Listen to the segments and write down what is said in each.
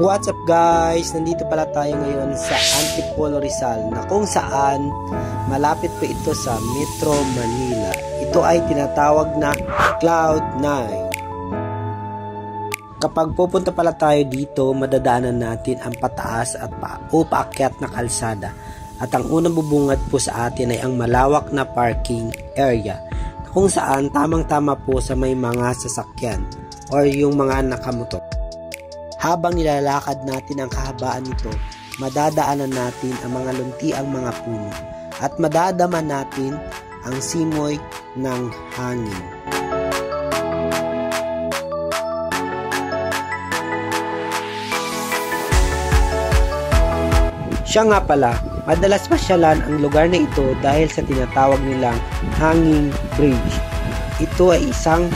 What's up guys? Nandito pala tayo ngayon sa Antipolo Rizal na kung saan malapit po ito sa Metro Manila. Ito ay tinatawag na Cloud9. Kapag pupunta pala tayo dito, madadaanan natin ang pataas at paakyat na kalsada. At ang unang bubungad po sa atin ay ang malawak na parking area kung saan tamang-tama po sa may mga sasakyan or yung mga nakamotor. Habang nilalakad natin ang kahabaan nito, madadaanan natin ang mga luntiang mga puno at madadama natin ang simoy ng hangin. Siya nga pala, madalas pasyalan ang lugar na ito dahil sa tinatawag nilang hanging bridge. Ito ay isang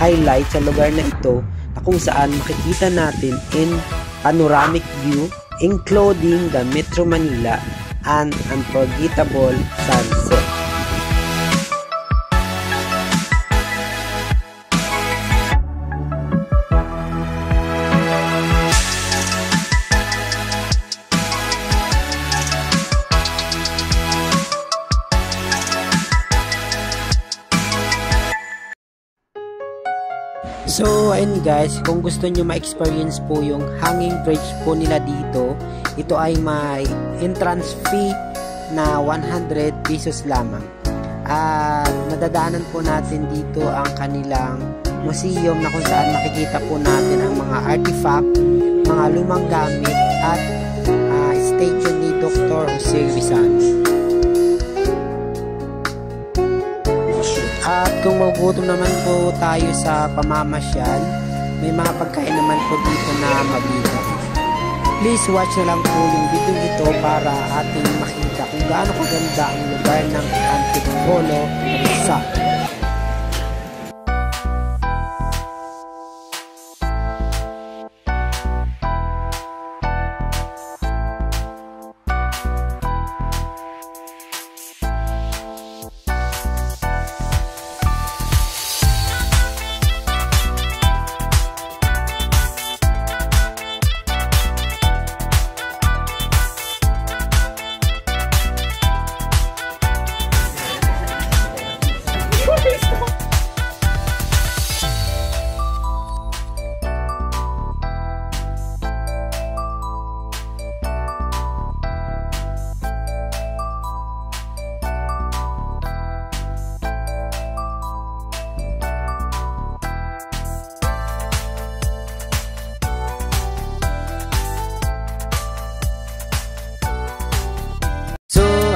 highlight sa lugar na ito na kung saan makikita natin in panoramic view including the Metro Manila and unforgettable sunset. So, ayun guys, kung gusto nyo ma-experience po yung hanging bridge po nila dito, ito ay may entrance fee na 100 pesos lamang. At madadaanan po natin dito ang kanilang museum na kung saan makikita po natin ang mga artifact, mga lumang gamit at statue ni Dr. Jose Rizal. At kung magugutom naman po tayo sa pamamasyal, may mga pagkain naman po dito na mabibili. Please watch na lang po yung video ito para ating makita kung gaano kaganda ang lugar ng Antipolo Rizal.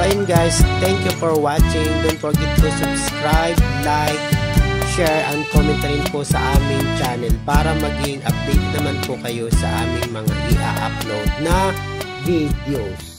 Ayun guys, thank you for watching. Don't forget to subscribe, like, share, and comment rin po sa aming channel para maging update naman po kayo sa aming mga i-upload na videos.